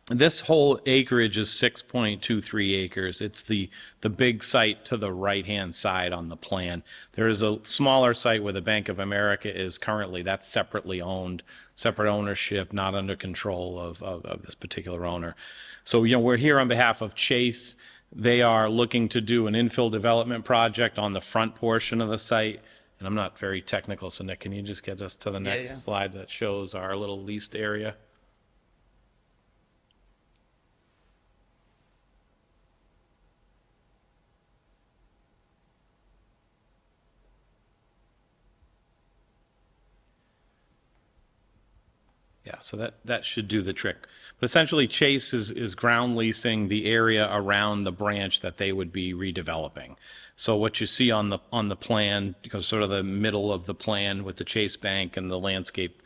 this whole acreage is 6.23 acres. It's the big site to the right-hand side on the plan. There is a smaller site where the Bank of America is currently. That's separately owned, separate ownership, not under control of this particular owner. So, we're here on behalf of Chase. They are looking to do an infill development project on the front portion of the site. And I'm not very technical, so Nick, can you just get us to the next slide that shows our little leased area? Yeah, so that should do the trick. But essentially, Chase is ground leasing the area around the branch that they would be redeveloping. So what you see on the plan, because sort of the middle of the plan with the Chase Bank and the landscape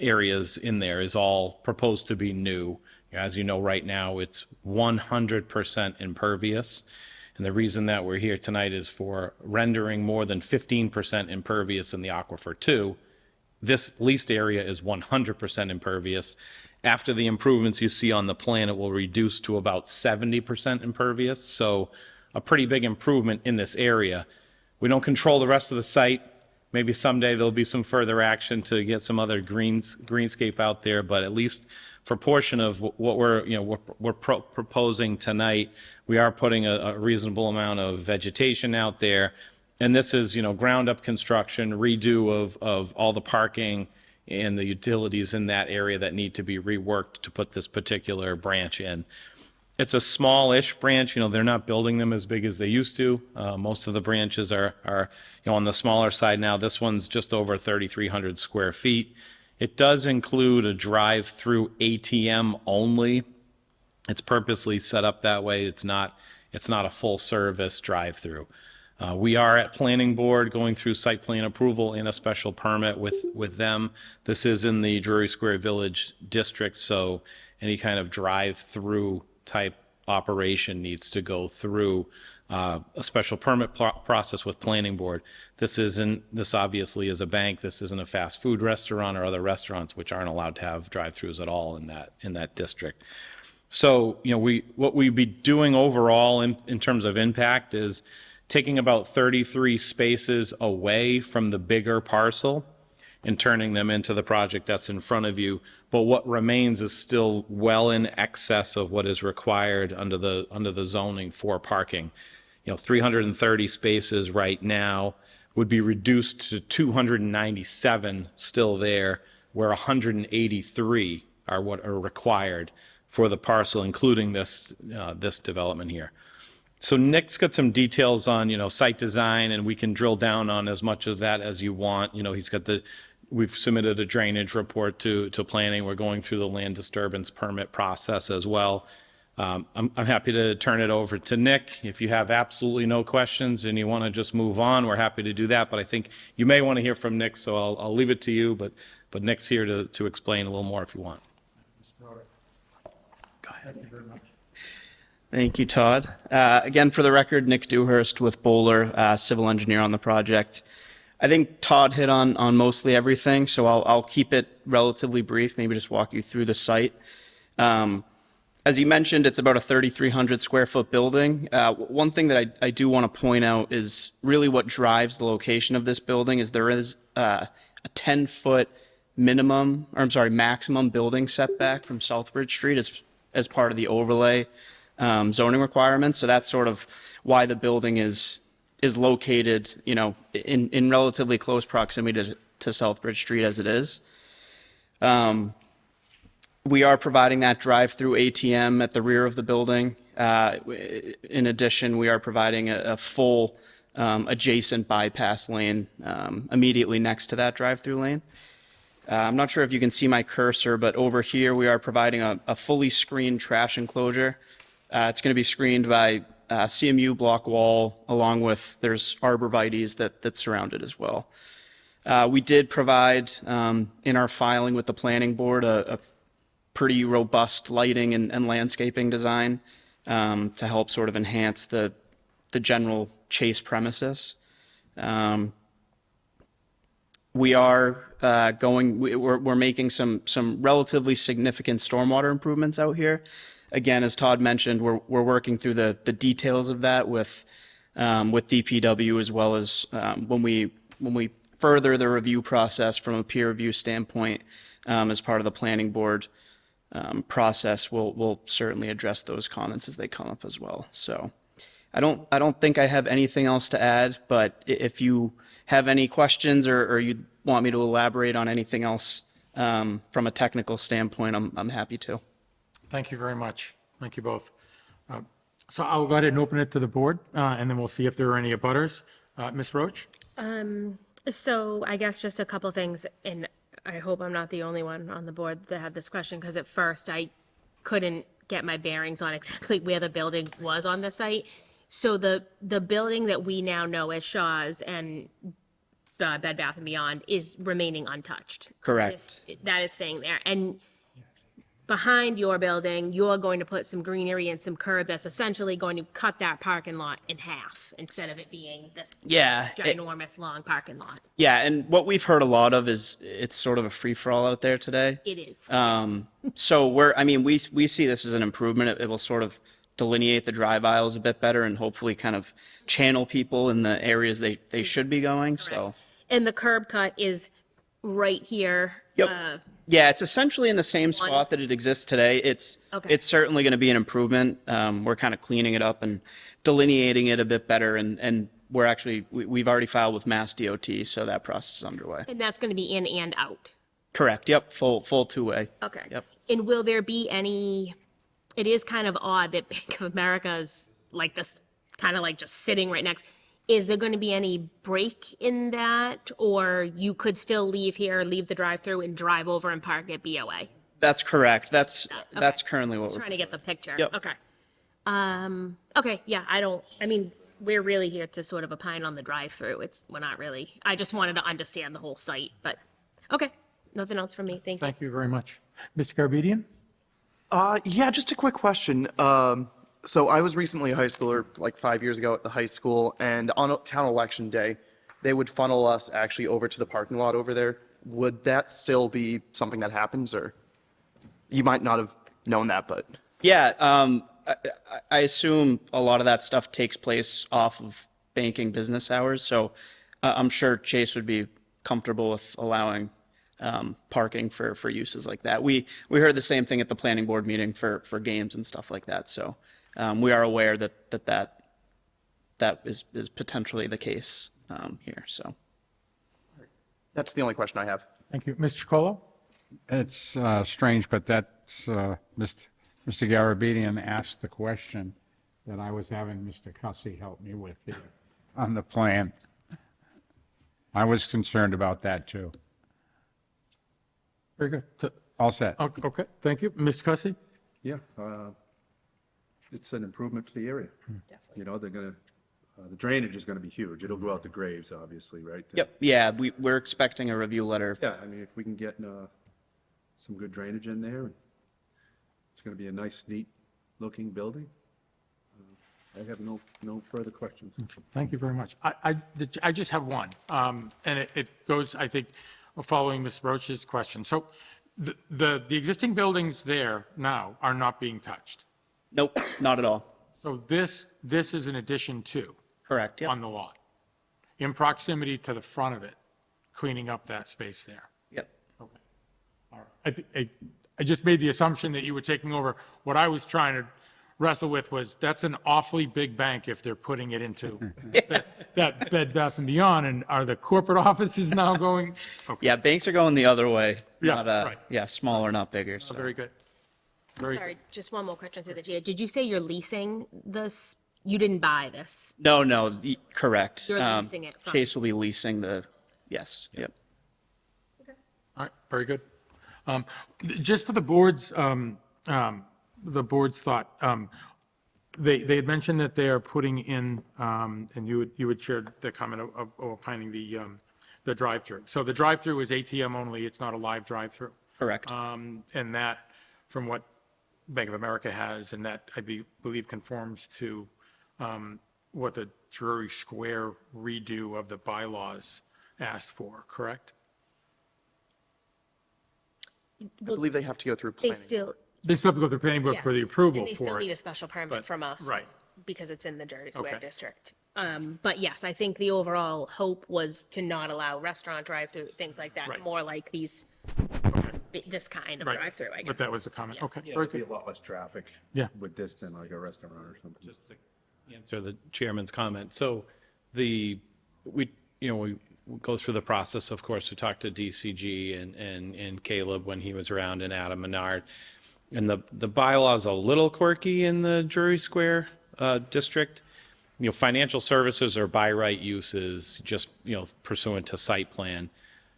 areas in there is all proposed to be new. As you know, right now, it's 100% impervious. And the reason that we're here tonight is for rendering more than 15% impervious in the Aquifer 2. This leased area is 100% impervious. After the improvements you see on the plan, it will reduce to about 70% impervious. So a pretty big improvement in this area. We don't control the rest of the site. Maybe someday there'll be some further action to get some other greenscape out there, but at least for a portion of what we're proposing tonight, we are putting a reasonable amount of vegetation out there. And this is, ground up construction, redo of all the parking and the utilities in that area that need to be reworked to put this particular branch in. It's a small-ish branch, they're not building them as big as they used to. Most of the branches are on the smaller side now. This one's just over 3,300 square feet. It does include a drive-through ATM only. It's purposely set up that way. It's not a full-service drive-through. We are at planning board going through site plan approval and a special permit with them. This is in the Drury Square Village district, so any kind of drive-through type operation needs to go through a special permit process with planning board. This obviously is a bank. This isn't a fast food restaurant or other restaurants which aren't allowed to have drive-throughs at all in that district. So, what we'd be doing overall in terms of impact is taking about 33 spaces away from the bigger parcel and turning them into the project that's in front of you. But what remains is still well in excess of what is required under the zoning for parking. 330 spaces right now would be reduced to 297 still there, where 183 are what are required for the parcel, including this development here. So Nick's got some details on, site design, and we can drill down on as much of that as you want. We've submitted a drainage report to planning. We're going through the land disturbance permit process as well. I'm happy to turn it over to Nick. If you have absolutely no questions and you want to just move on, we're happy to do that. But I think you may want to hear from Nick, so I'll leave it to you. But Nick's here to explain a little more if you want. Go ahead. Thank you very much. Thank you, Todd. Again, for the record, Nick Dewhurst with Bowler, civil engineer on the project. I think Todd hit on mostly everything, so I'll keep it relatively brief, maybe just walk you through the site. As you mentioned, it's about a 3,300 square foot building. One thing that I do want to point out is really what drives the location of this building is there is a 10-foot maximum building setback from Southbridge Street as part of the overlay zoning requirements. So that's sort of why the building is located, in relatively close proximity to Southbridge Street as it is. We are providing that drive-through ATM at the rear of the building. In addition, we are providing a full adjacent bypass lane immediately next to that drive-through lane. I'm not sure if you can see my cursor, but over here we are providing a fully screened trash enclosure. It's going to be screened by CMU block wall, along with there's arborvitaes that surround it as well. We did provide in our filing with the planning board a pretty robust lighting and landscaping design to help sort of enhance the general Chase premises. We are we're making some relatively significant stormwater improvements out here. Again, as Todd mentioned, we're working through the details of that with DPW, as well as when we further the review process from a peer review standpoint as part of the planning board process, we'll certainly address those comments as they come up as well. So I don't think I have anything else to add, but if you have any questions or you want me to elaborate on anything else from a technical standpoint, I'm happy to. Thank you very much. Thank you both. So I'll go ahead and open it to the board, and then we'll see if there are any abutters. Ms. Roach? So I guess just a couple things, and I hope I'm not the only one on the board that had this question, because at first I couldn't get my bearings on exactly where the building was on the site. So the building that we now know as Shaw's and Bed Bath & Beyond is remaining untouched. Correct. That is staying there. And behind your building, you're going to put some greenery and some curb that's essentially going to cut that parking lot in half instead of it being this ginormous long parking lot. Yeah, and what we've heard a lot of is it's sort of a free-for-all out there today. It is. So we see this as an improvement. It will sort of delineate the drive aisles a bit better and hopefully kind of channel people in the areas they should be going. So. And the curb cut is right here. Yep. Yeah, it's essentially in the same spot that it exists today. It's certainly going to be an improvement. We're kind of cleaning it up and delineating it a bit better, and we're actually we've already filed with Mass DOT, so that process is underway. And that's going to be in and out. Correct. Yep. Full two-way. Okay. Yep. And will there be any? It is kind of odd that Bank of America is like this, kind of like just sitting right next. Is there going to be any break in that, or you could still leave here, leave the drive-through, and drive over and park at BOA? That's correct. That's currently what Just we're trying to get the picture. Yep. Okay. Okay. Yeah. we're really here to sort of opine on the drive-through. We're not really, I just wanted to understand the whole site, but, okay, nothing else from me, thank you. Thank you very much. Mr. Garabedian? Yeah, just a quick question. So I was recently a high schooler, like 5 years ago at the high school, and on town election day, they would funnel us actually over to the parking lot over there. Would that still be something that happens, or you might not have known that, but? Yeah, I assume a lot of that stuff takes place off of banking business hours, so I'm sure Chase would be comfortable with allowing parking for uses like that. We heard the same thing at the planning board meeting for games and stuff like that, so we are aware that is potentially the case here, so. That's the only question I have. Thank you. Mr. Chacolo? It's strange, but that's, Mr. Garabedian asked the question that I was having Mr. Cussy help me with here on the plan. I was concerned about that, too. Very good. All set. Okay, thank you. Mr. Cussy? Yeah, it's an improvement to the area. You know, they're gonna, the drainage is gonna be huge. It'll go out the graves, obviously, right? Yep, yeah, we're expecting a review letter. Yeah, I mean, if we can get some good drainage in there, it's gonna be a nice, neat-looking building. I have no further questions. Thank you very much. I just have one, and it goes, I think, following Ms. Roach's question. So the existing buildings there now are not being touched. Nope, not at all. So this is an addition to, Correct, yep. on the lot, in proximity to the front of it, cleaning up that space there. Yep. Okay. All right. I just made the assumption that you were taking over. What I was trying to wrestle with was, that's an awfully big bank if they're putting it into that Bed Bath & Beyond, and are the corporate offices now going? Okay. Yeah, banks are going the other way. Yeah, not, right. Yeah, smaller, not bigger, so. Very good. Very Sorry, just one more question through the chair. Did you say you're leasing this? You didn't buy this? No, correct. You're leasing it from- Chase will be leasing yes, yep. All right, very good. Just for the board's thought, they had mentioned that they are putting in, and you had shared the comment of opining the drive-through. So the drive-through is ATM only, it's not a live drive-through. Correct. And that, from what Bank of America has, and that I believe conforms to what the Drury Square redo of the bylaws asked for, correct? I believe they have to go through They planning. still, They still have to go through the planning board yeah. for the approval And they still for need a it. special permit but- from us. right. Because it's in the Drury Square Okay. district. But yes, I think the overall hope was to not allow restaurant drive-through, things like that. Right. More like this kind of Right. drive-through, I guess. But that was the comment, Yeah. okay, Yeah, very there'll be good. a lot less traffic. Yeah. With this than like a restaurant or something. Just to answer the chairman's comment. So we go through the process, of course, we talked to DCG and Caleb when he was around, and Adam Menard. And the bylaw's a little quirky in the Drury Square district. Financial services are by right uses, just, pursuant to site plan.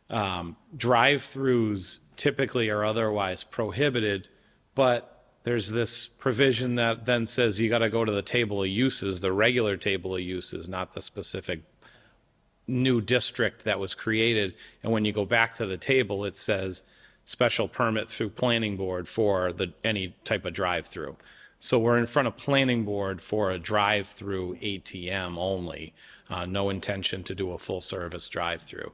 Drive-throughs typically are otherwise prohibited, but there's this provision that then says you got to go to the table of uses, the regular table of uses, not the specific new district that was created. And when you go back to the table, it says special permit through planning board for any type of drive-through. So we're in front of planning board for a drive-through ATM only, no intention to do a full-service drive-through.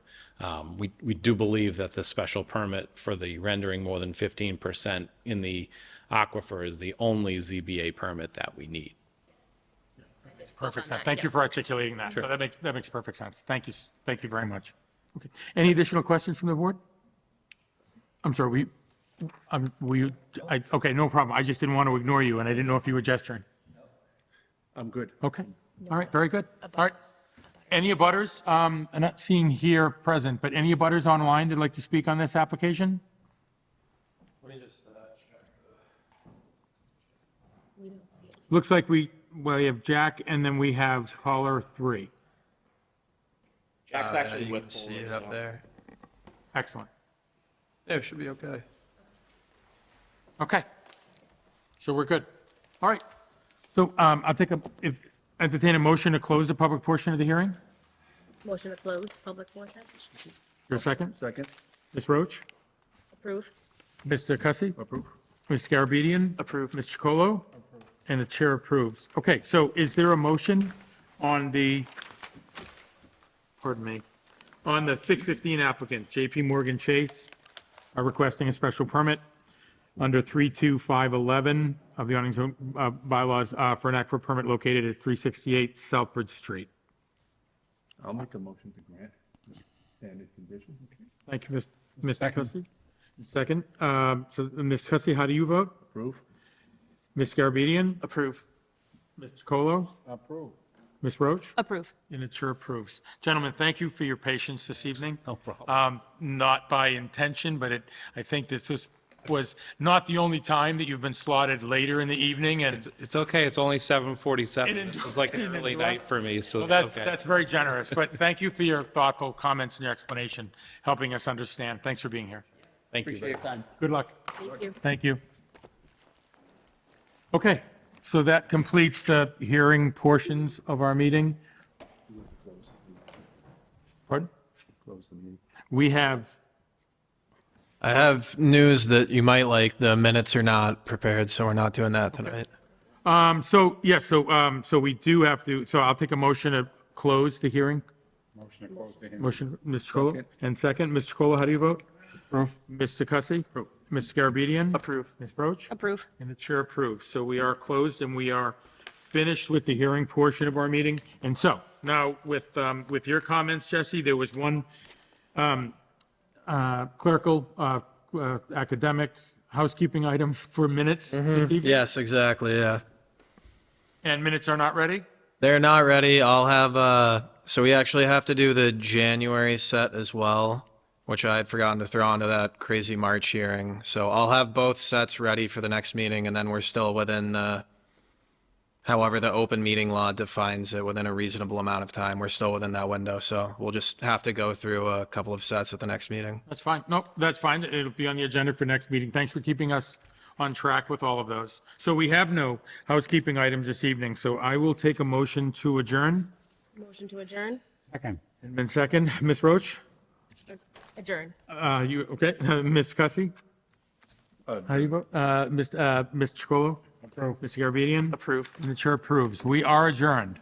We do believe that the special permit for the rendering more than 15% in the aquifer is the only ZBA permit that we need. Perfect on sense. that, Thank you yeah. for articulating that. That makes perfect sense. Thank you very much. Okay. Any additional questions from the board? I'm sorry, okay, no problem. I just didn't want to ignore you, and I didn't know if you were gesturing. I'm good. Okay, all right, very good. All right. Any abutters? I'm not seeing here present, but any abutters online that'd like to speak on this application? Looks like we have Jack, and then we have caller 3. Jack's actually You with can see it Fuller, up so. there. Excellent. Yeah, it should be okay. Okay. So we're good. All right. So I'll take entertain a motion to close the public portion of the hearing. Motion to close public portion. Your second? Second? Ms. Roach? Approve. Mr. Cussy? Approve. Ms. Garabedian? Approve. Mr. Chacolo? And the chair approves. Okay, so is there a motion on the, pardon me, on the 615 applicant, JP Morgan Chase, are requesting a special permit under 32511 of the zoning zone bylaws for an aquifer permit located at 368 Southbridge Street? I'll make a motion to grant standard conditions. Thank you, Mr. Cussy. Second. So, Ms. Cussy, how do you vote? Approve? Ms. Garabedian? Approve. Mr. Chacolo? Approve. Ms. Roach? Approve. And the chair approves. Gentlemen, thank you for your patience this evening. No problem. Not by intention, but I think this was not the only time that you've been slotted later in the evening, and It's okay, it's only 7:47. This is like an early night for me, so well, it's okay. that's very generous. But thank you for your thoughtful comments and your explanation, helping us understand. Thanks for being here. Thank you. Appreciate your time. Good luck. Thank you. Thank you. Okay, so that completes the hearing portions of our meeting. Pardon? Close the meeting. We have, I have news that you might like. The minutes are not prepared, so we're not doing that tonight. so we do have to, so I'll take a motion to close the hearing. Motion to close the hearing. Motion, Mr. Chacolo? And second, Mr. Chacolo, how do you vote? Approve. Mr. Cussy? Approve. Mr. Garabedian? Approve. Ms. Roach? Approve. And the chair approves. So we are closed and we are finished with the hearing portion of our meeting. And so now with your comments, Jesse, there was one clerical, academic housekeeping item for minutes this evening. Yes, exactly, yeah. And minutes are not ready? They're not ready. I'll have, so we actually have to do the January set as well, which I had forgotten to throw onto that crazy March hearing. So I'll have both sets ready for the next meeting, and then we're still within the, however the open meeting law defines it, within a reasonable amount of time. We're still within that window, so we'll just have to go through a couple of sets at the next meeting. That's fine. Nope, that's fine. It'll be on the agenda for next meeting. Thanks for keeping us on track with all of those. So we have no housekeeping items this evening, so I will take a motion to adjourn. Motion to adjourn? Second. And then second, Ms. Roach? Adjourn. You, okay, Ms. Cussy? How do you vote? Mr. Chacolo? Approve. Mr. Garabedian? Approve. And the chair approves. We are adjourned.